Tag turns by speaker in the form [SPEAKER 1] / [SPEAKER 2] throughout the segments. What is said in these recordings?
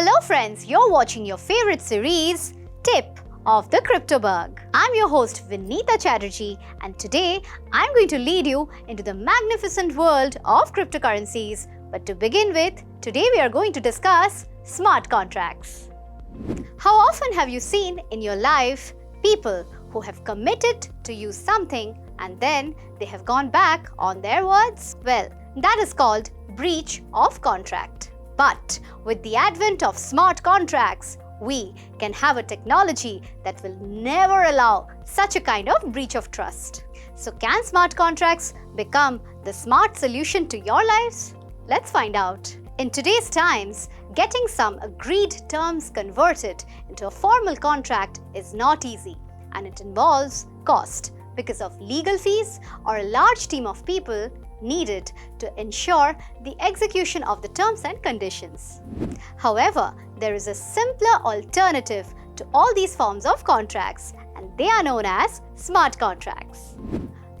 [SPEAKER 1] Hello friends, you're watching your favorite series, Tip of the Cryptoberg. I'm your host Vinita Chatterjee, and today I'm going to lead you into the magnificent world of cryptocurrencies. But to begin with, today we are going to discuss smart contracts. How often have you seen in your life people who have committed to use something and then they have gone back on their words? Well, that is called breach of contract. But with the advent of smart contracts, we can have a technology that will never allow such a kind of breach of trust. So can smart contracts become the smart solution to your lives? Let's find out. In today's times, getting some agreed terms converted into a formal contract is not easy, and it involves cost because of legal fees or a large team of people needed to ensure the execution of the terms and conditions. However, there is a simpler alternative to all these forms of contracts, and they are known as smart contracts.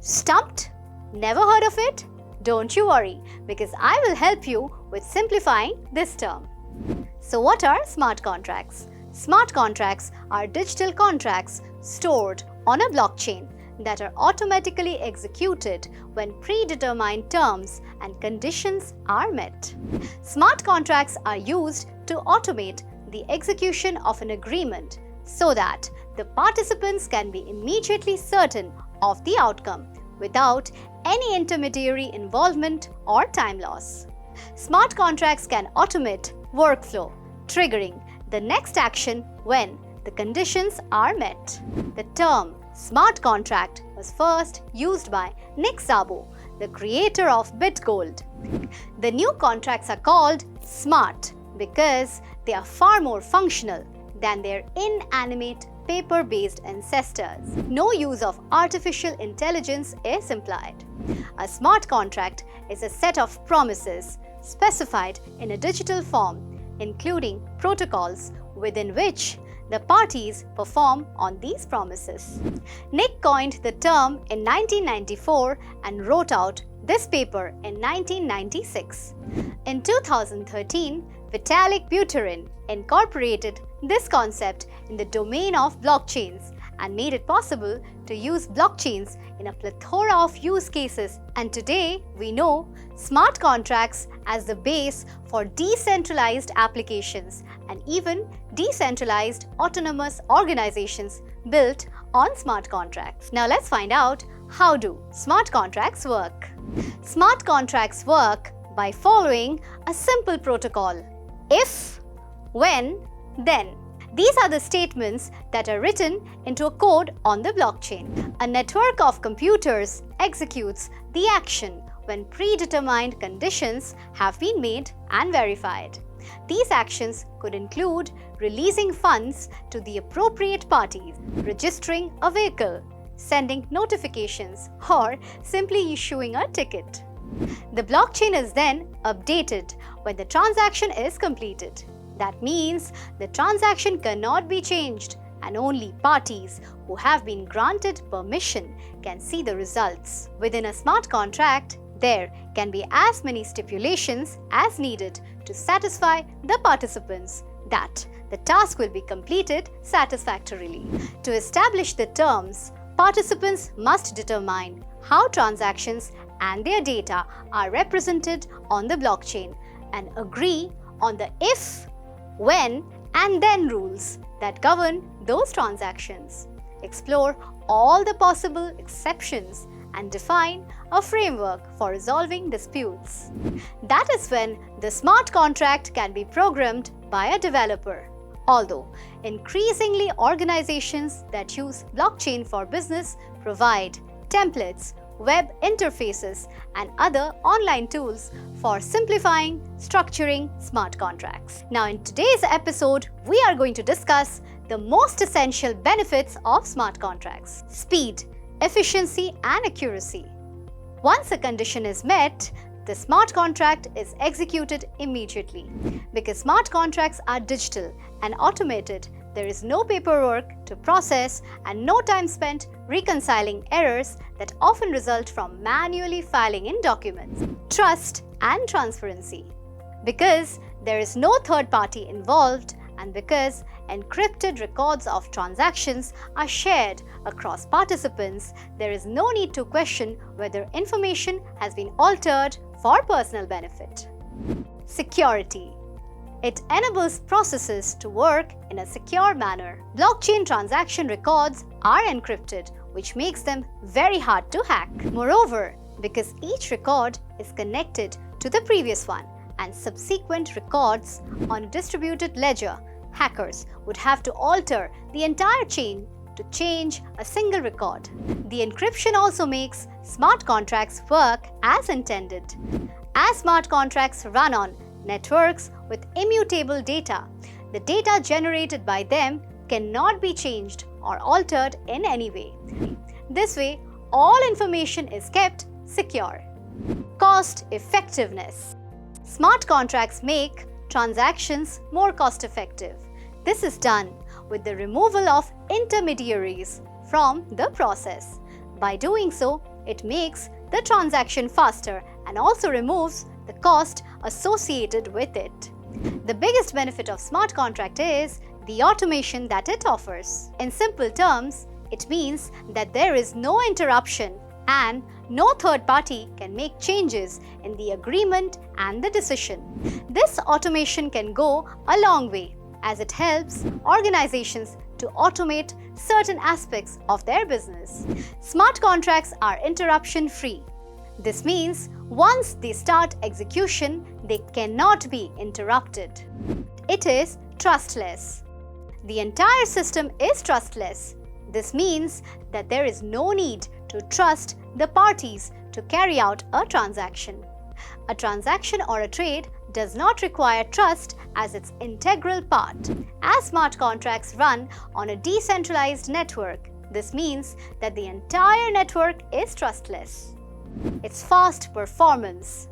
[SPEAKER 1] Stumped? Never heard of it? Don't you worry, because I will help you with simplifying this term. So what are smart contracts? Smart contracts are digital contracts stored on a blockchain that are automatically executed when predetermined terms and conditions are met. Smart contracts are used to automate the execution of an agreement so that the participants can be immediately certain of the outcome without any intermediary involvement or time loss. Smart contracts can automate workflow, triggering the next action when the conditions are met. The term smart contract was first used by Nick Szabo, the creator of BitGold. The new contracts are called smart because they are far more functional than their inanimate paper-based ancestors. No use of artificial intelligence is implied. A smart contract is a set of promises specified in a digital form, including protocols within which the parties perform on these promises. Nick coined the term in 1994 and wrote out this paper in 1996. In 2013, Vitalik Buterin incorporated this concept in the domain of blockchains and made it possible to use blockchains in a plethora of use cases. And today, we know smart contracts as the base for decentralized applications and even decentralized autonomous organizations built on smart contracts. Now let's find out, how do smart contracts work? Smart contracts work by following a simple protocol: if, when, then. These are the statements that are written into a code on the blockchain. A network of computers executes the action when predetermined conditions have been made and verified. These actions could include releasing funds to the appropriate parties, registering a vehicle, sending notifications, or simply issuing a ticket. The blockchain is then updated when the transaction is completed. That means the transaction cannot be changed, and only parties who have been granted permission can see the results. Within a smart contract, there can be as many stipulations as needed to satisfy the participants that the task will be completed satisfactorily. To establish the terms, participants must determine how transactions and their data are represented on the blockchain and agree on the if, when, and then rules that govern those transactions. Explore all the possible exceptions and define a framework for resolving disputes. That is when the smart contract can be programmed by a developer. Although increasingly organizations that use blockchain for business provide templates, web interfaces, and other online tools for simplifying, structuring smart contracts. Now, in today's episode, we are going to discuss the most essential benefits of smart contracts: speed, efficiency, and accuracy. Once a condition is met, the smart contract is executed immediately. Because smart contracts are digital and automated, there is no paperwork to process and no time spent reconciling errors that often result from manually filing in documents. Trust and transparency. Because there is no third party involved, and because encrypted records of transactions are shared across participants, there is no need to question whether information has been altered for personal benefit. Security. It enables processes to work in a secure manner. Blockchain transaction records are encrypted, which makes them very hard to hack. Moreover, because each record is connected to the previous one and subsequent records on a distributed ledger, hackers would have to alter the entire chain to change a single record. The encryption also makes smart contracts work as intended. As smart contracts run on networks with immutable data, the data generated by them cannot be changed or altered in any way. This way, all information is kept secure. Cost effectiveness. Smart contracts make transactions more cost effective. This is done with the removal of intermediaries from the process. By doing so, it makes the transaction faster and also removes the cost associated with it. The biggest benefit of smart contract is the automation that it offers. In simple terms, it means that there is no interruption and no third party can make changes in the agreement and the decision. This automation can go a long way as it helps organizations to automate certain aspects of their business. Smart contracts are interruption-free. This means once they start execution, they cannot be interrupted. It is trustless. The entire system is trustless. This means that there is no need to trust the parties to carry out a transaction. A transaction or a trade does not require trust as its integral part. As smart contracts run on a decentralized network, this means that the entire network is trustless. Its fast performance.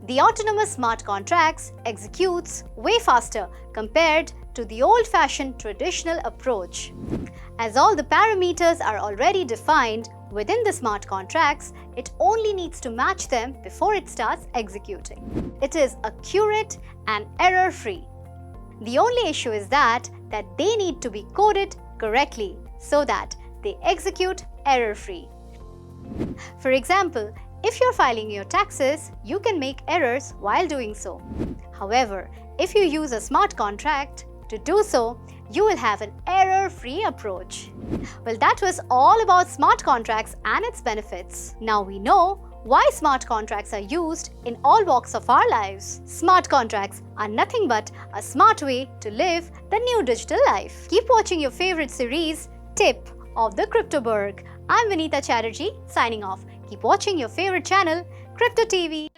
[SPEAKER 1] The autonomous smart contracts executes way faster compared to the old-fashioned traditional approach. As all the parameters are already defined within the smart contracts, it only needs to match them before it starts executing. It is accurate and error-free. The only issue is that they need to be coded correctly so that they execute error-free. For example, if you're filing your taxes, you can make errors while doing so. However, if you use a smart contract to do so, you will have an error-free approach. Well, that was all about smart contracts and its benefits. Now we know why smart contracts are used in all walks of our lives. Smart contracts are nothing but a smart way to live the new digital life. Keep watching your favorite series, Tip of the Cryptoberg. I'm Vinita Chatterjee, signing off. Keep watching your favorite channel, Crypto TV.